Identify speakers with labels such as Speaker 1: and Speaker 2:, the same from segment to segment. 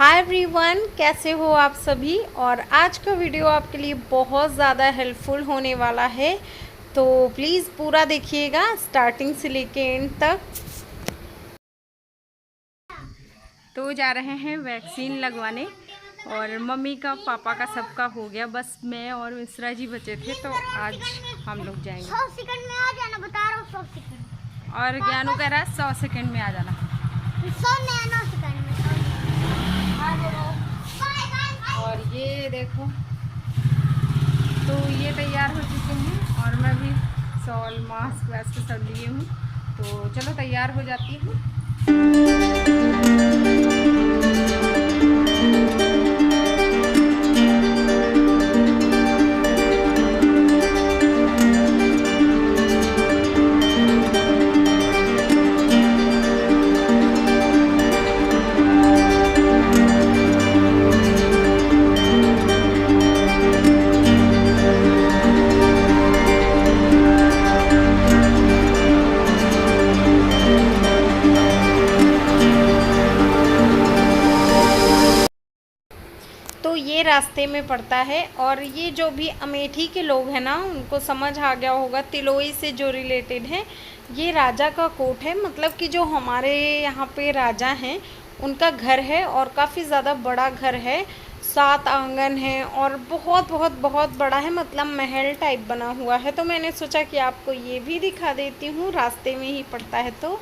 Speaker 1: Hi everyone, कैसे हो आप सभी। और आज का वीडियो आपके लिए बहुत ज़्यादा हेल्पफुल होने वाला है, तो प्लीज़ पूरा देखिएगा स्टार्टिंग से लेके एंड तक। तो जा रहे हैं वैक्सीन लगवाने और मम्मी का पापा का सबका हो गया, बस मैं और मिश्रा जी बचे थे, तो आज हम लोग जाएंगे।
Speaker 2: 100 सेकंड में आ जाना, बता रहा हूँ 100 सेकंड।
Speaker 1: और ज्ञानू कह रहा है 100 सेकंड में आ जाना।
Speaker 2: 100 नहीं, 9 सेकंड में।
Speaker 1: और ये देखो, तो ये तैयार हो चुके हैं और मैं भी शॉल मास्क वैसे सब लिए हूँ, तो चलो तैयार हो जाती हूँ। तो ये रास्ते में पड़ता है और ये जो भी अमेठी के लोग हैं ना, उनको समझ आ गया होगा, तिलोई से जो रिलेटेड है। ये राजा का कोट है, मतलब कि जो हमारे यहाँ पे राजा हैं उनका घर है और काफ़ी ज़्यादा बड़ा घर है। 7 आंगन है और बहुत बहुत बहुत बड़ा है, मतलब महल टाइप बना हुआ है। तो मैंने सोचा कि आपको ये भी दिखा देती हूँ, रास्ते में ही पड़ता है तो।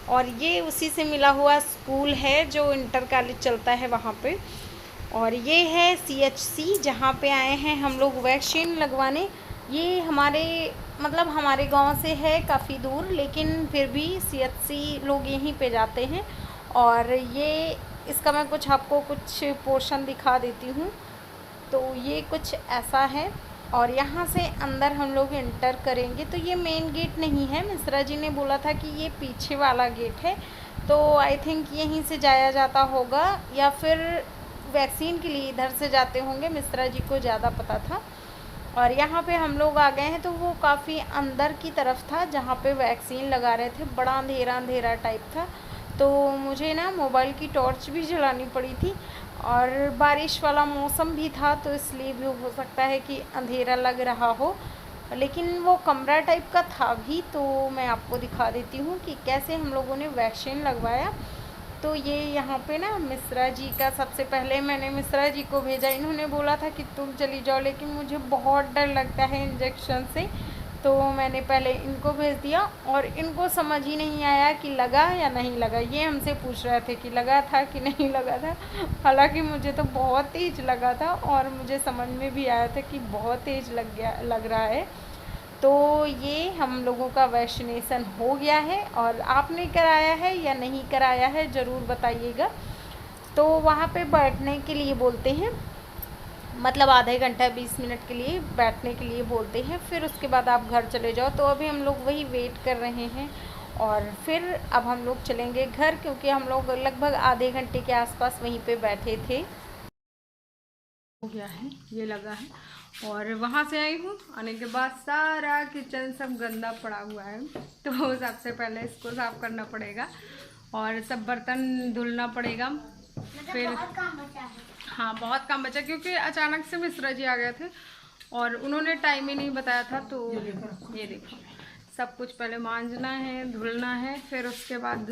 Speaker 1: और ये उसी से मिला हुआ स्कूल है जो इंटर कॉलेज चलता है वहाँ पे। और ये है CHC जहाँ पे आए हैं हम लोग वैक्सीन लगवाने। ये हमारे मतलब हमारे गांव से है काफ़ी दूर, लेकिन फिर भी CHC लोग यहीं पे जाते हैं। और ये इसका मैं कुछ आपको कुछ पोर्शन दिखा देती हूँ। तो ये कुछ ऐसा है और यहाँ से अंदर हम लोग इंटर करेंगे। तो ये मेन गेट नहीं है, मिश्रा जी ने बोला था कि ये पीछे वाला गेट है, तो आई थिंक यहीं से जाया जाता होगा या फिर वैक्सीन के लिए इधर से जाते होंगे, मिश्रा जी को ज़्यादा पता था। और यहाँ पे हम लोग आ गए हैं, तो वो काफ़ी अंदर की तरफ था जहाँ पे वैक्सीन लगा रहे थे। बड़ा अंधेरा अंधेरा टाइप था, तो मुझे ना मोबाइल की टॉर्च भी जलानी पड़ी थी और बारिश वाला मौसम भी था, तो इसलिए भी हो सकता है कि अंधेरा लग रहा हो, लेकिन वो कमरा टाइप का था भी। तो मैं आपको दिखा देती हूँ कि कैसे हम लोगों ने वैक्सीन लगवाया। तो ये यहाँ पे ना मिश्रा जी का, सबसे पहले मैंने मिश्रा जी को भेजा। इन्होंने बोला था कि तुम चली जाओ, लेकिन मुझे बहुत डर लगता है इंजेक्शन से, तो मैंने पहले इनको भेज दिया। और इनको समझ ही नहीं आया कि लगा या नहीं लगा। ये हमसे पूछ रहे थे कि लगा था कि नहीं लगा था। हालांकि मुझे तो बहुत तेज़ लगा था और मुझे समझ में भी आया था कि बहुत तेज़ लग रहा है। तो ये हम लोगों का वैक्सीनेशन हो गया है और आपने कराया है या नहीं कराया है ज़रूर बताइएगा। तो वहाँ पे बैठने के लिए बोलते हैं, मतलब आधे घंटा 20 मिनट के लिए बैठने के लिए बोलते हैं, फिर उसके बाद आप घर चले जाओ। तो अभी हम लोग वही वेट कर रहे हैं और फिर अब हम लोग चलेंगे घर, क्योंकि हम लोग लगभग आधे घंटे के आसपास वहीं पे बैठे थे। हो गया है, ये लगा है। और वहाँ से आई हूँ, आने के बाद सारा किचन सब गंदा पड़ा हुआ है, तो सबसे पहले इसको साफ़ करना पड़ेगा और सब बर्तन धुलना पड़ेगा। फिर
Speaker 2: बहुत काम बचा है।
Speaker 1: हाँ, बहुत काम बचा, क्योंकि अचानक से मिश्रा जी आ गए थे और उन्होंने टाइम ही नहीं बताया था। तो ये देखो, सब कुछ पहले मांजना है, धुलना है, फिर उसके बाद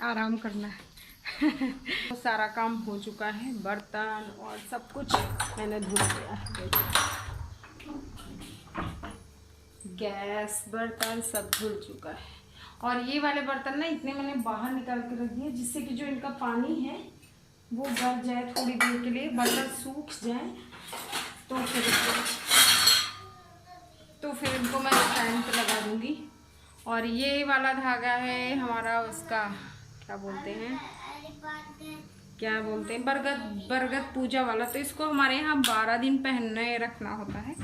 Speaker 1: आराम करना है। तो सारा काम हो चुका है, बर्तन और सब कुछ मैंने धुल दिया है। गैस बर्तन सब धुल चुका है। और ये वाले बर्तन ना इतने मैंने बाहर निकाल के रख दिए, जिससे कि जो इनका पानी है वो गर जाए थोड़ी देर के लिए, बर्तन सूख जाए, तो फिर इनको मैं स्टैंड पे लगा दूंगी। और ये वाला धागा है हमारा, उसका क्या बोलते हैं, बरगद बरगद पूजा वाला। तो इसको हमारे यहाँ 12 दिन पहनने रखना होता है,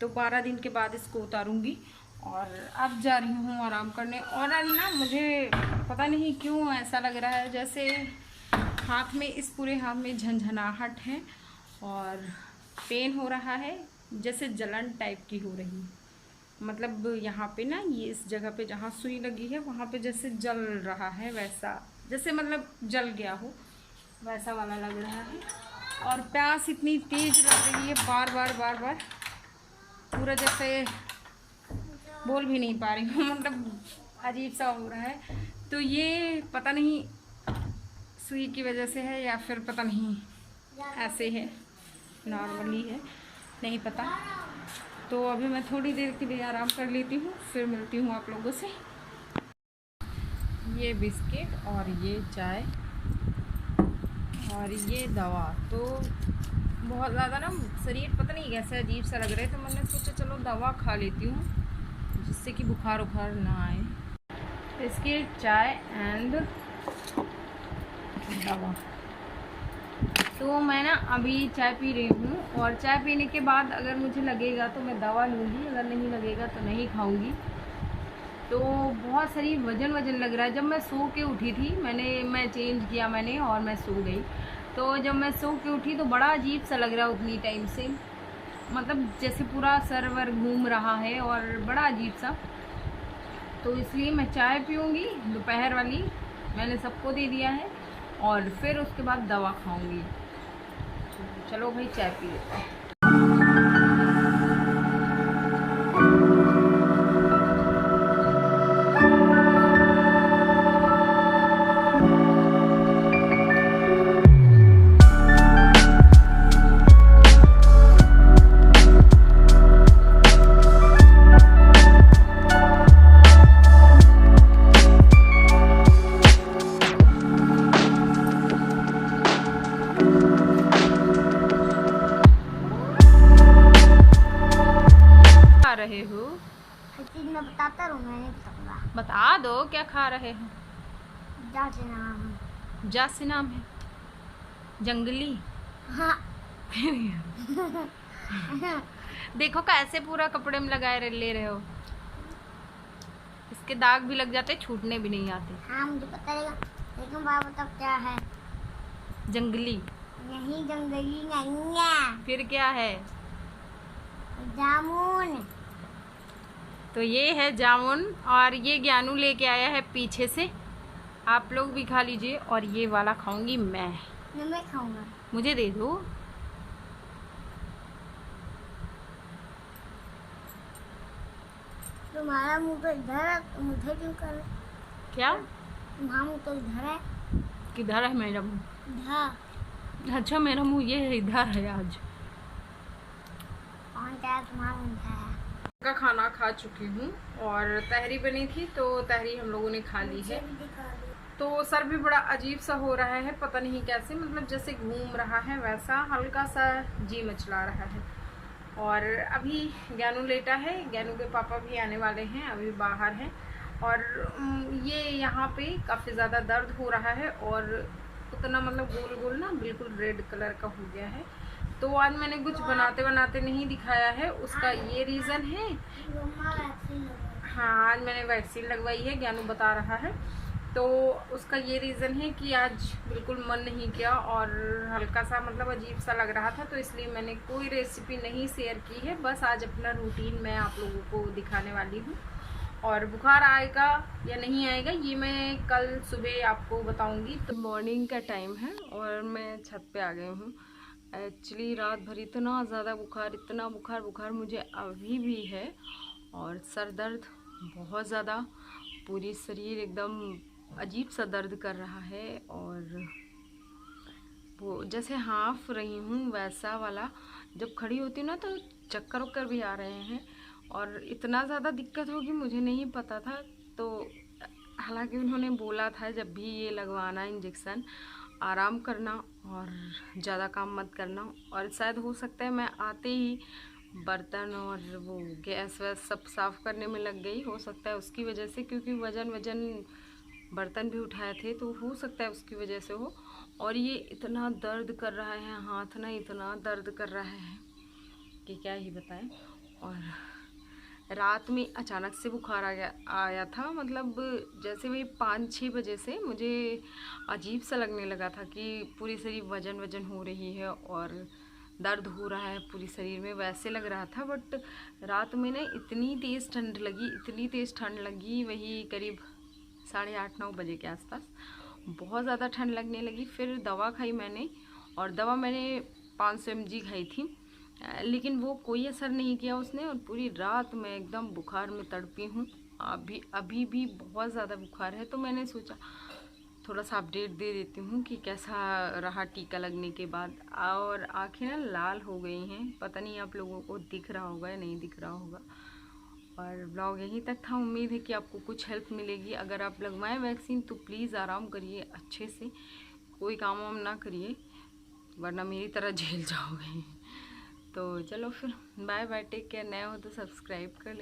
Speaker 1: तो 12 दिन के बाद इसको उतारूंगी। और अब जा रही हूँ आराम करने। और आज ना मुझे पता नहीं क्यों ऐसा लग रहा है जैसे हाथ में, इस पूरे हाथ में झंझनाहट है और पेन हो रहा है, जैसे जलन टाइप की हो रही है। मतलब यहाँ पे ना, ये इस जगह पे जहाँ सुई लगी है वहाँ पे जैसे जल रहा है, वैसा जैसे मतलब जल गया हो। वैसा वाला लग रहा है। और प्यास इतनी तेज लग रही है, बार बार बार बार, पूरा जैसे बोल भी नहीं पा रही हूँ, मतलब अजीब सा हो रहा है। तो ये पता नहीं सुई की वजह से है या फिर पता नहीं ऐसे है, नॉर्मली है, नहीं पता। तो अभी मैं थोड़ी देर के लिए आराम कर लेती हूँ, फिर मिलती हूँ आप लोगों से। ये बिस्किट और ये चाय और ये दवा, तो बहुत ज़्यादा ना शरीर पता नहीं कैसे अजीब सा लग रहा है, तो मैंने सोचा चलो दवा खा लेती हूँ जिससे कि बुखार उखार ना आए। बिस्किट, चाय एंड दवा। तो मैं ना अभी चाय पी रही हूँ, और चाय पीने के बाद अगर मुझे लगेगा तो मैं दवा लूँगी, अगर नहीं लगेगा तो नहीं खाऊँगी। तो बहुत शरीर वजन वजन लग रहा है। जब मैं सो के उठी थी, मैं चेंज किया मैंने और मैं सो गई। तो जब मैं सो के उठी तो बड़ा अजीब सा लग रहा है उतनी टाइम से, मतलब जैसे पूरा सर वर घूम रहा है और बड़ा अजीब सा। तो इसलिए मैं चाय पीऊँगी दोपहर वाली, मैंने सबको दे दिया है, और फिर उसके बाद दवा खाऊँगी। चलो भाई चाय पी लेते हैं। रहे हो?
Speaker 2: चीज मैं बताता रहूँ, मैं नहीं बताऊंगा।
Speaker 1: बता दो क्या खा रहे हो?
Speaker 2: जाते नाम।
Speaker 1: जा से नाम है जंगली।
Speaker 2: हाँ।
Speaker 1: देखो कैसे पूरा कपड़े में लगाए ले रहे हो, इसके दाग भी लग जाते, छूटने भी नहीं आते।
Speaker 2: हाँ मुझे पता रहेगा, लेकिन बाबा तब क्या है?
Speaker 1: जंगली
Speaker 2: नहीं, जंगली नहीं है,
Speaker 1: फिर क्या है?
Speaker 2: जामुन।
Speaker 1: तो ये है जामुन, और ये ज्ञानू लेके आया है पीछे से, आप लोग भी खा लीजिए। और ये वाला खाऊंगी मैं
Speaker 2: खाऊंगा।
Speaker 1: मुझे दे दो।
Speaker 2: तुम्हारा मुंह तो इधर है, तुम मुझे क्यों कर रहे?
Speaker 1: क्या?
Speaker 2: तुम्हारा मुंह तो इधर है।
Speaker 1: किधर है मेरा मुंह?
Speaker 2: इधर।
Speaker 1: अच्छा मेरा मुंह ये है, इधर है आज।
Speaker 2: कौन क्या तुम्हारा मुंह है?
Speaker 1: का खाना खा चुकी हूँ, और तहरी बनी थी तो तहरी हम लोगों ने खा ली है। तो सर भी बड़ा अजीब सा हो रहा है, पता नहीं कैसे, मतलब जैसे घूम रहा है वैसा, हल्का सा जी मचला रहा है। और अभी ज्ञानू लेटा है, ज्ञानू के पापा भी आने वाले हैं, अभी बाहर हैं। और ये यहाँ पे काफ़ी ज़्यादा दर्द हो रहा है, और उतना मतलब गोल गोल ना बिल्कुल रेड कलर का हो गया है। तो आज मैंने कुछ बनाते बनाते नहीं दिखाया है, उसका ये रीज़न है। हाँ आज मैंने वैक्सीन लगवाई है, ज्ञानू बता रहा है। तो उसका ये रीज़न है कि आज बिल्कुल मन नहीं किया, और हल्का सा मतलब अजीब सा लग रहा था, तो इसलिए मैंने कोई रेसिपी नहीं शेयर की है। बस आज अपना रूटीन मैं आप लोगों को दिखाने वाली हूँ, और बुखार आएगा या नहीं आएगा ये मैं कल सुबह आपको बताऊंगी। तो मॉर्निंग का टाइम है और मैं छत पे आ गई हूँ। एक्चुअली रात भर इतना ज़्यादा बुखार, इतना बुखार मुझे अभी भी है, और सर दर्द बहुत ज़्यादा, पूरी शरीर एकदम अजीब सा दर्द कर रहा है, और वो जैसे हाँफ रही हूँ वैसा वाला। जब खड़ी होती हूँ ना तो चक्कर वक्कर भी आ रहे हैं, और इतना ज़्यादा दिक्कत होगी मुझे नहीं पता था। तो हालांकि उन्होंने बोला था जब भी ये लगवाना इंजेक्शन, आराम करना और ज़्यादा काम मत करना। और शायद हो सकता है मैं आते ही बर्तन और वो गैस वैस सब साफ़ करने में लग गई, हो सकता है उसकी वजह से, क्योंकि वजन बर्तन भी उठाए थे, तो हो सकता है उसकी वजह से हो। और ये इतना दर्द कर रहा है हाथ ना, इतना दर्द कर रहा है कि क्या ही बताएं। और रात में अचानक से बुखार आया था, मतलब जैसे वही 5-6 बजे से मुझे अजीब सा लगने लगा था कि पूरी शरीर वजन हो रही है और दर्द हो रहा है पूरी शरीर में, वैसे लग रहा था। बट रात में ना इतनी तेज़ ठंड लगी, वही करीब 8:30-9 बजे के आसपास,
Speaker 3: बहुत ज़्यादा ठंड लगने लगी। फिर दवा खाई मैंने, और दवा मैंने 500 mg खाई थी, लेकिन वो कोई असर नहीं किया उसने, और पूरी रात मैं एकदम बुखार में तड़पी हूँ। अभी भी बहुत ज़्यादा बुखार है। तो मैंने सोचा थोड़ा सा अपडेट दे देती हूँ कि कैसा रहा टीका लगने के बाद। और आँखें ना लाल हो गई हैं, पता नहीं आप लोगों को दिख रहा होगा या नहीं दिख रहा होगा। और ब्लॉग यहीं तक था। उम्मीद है कि आपको कुछ हेल्प मिलेगी। अगर आप लगवाएं वैक्सीन तो प्लीज़ आराम करिए अच्छे से, कोई काम वाम ना करिए, वरना मेरी तरह झेल जाओगे। तो चलो फिर, बाय बाय, टेक केयर। नया हो तो सब्सक्राइब कर ले।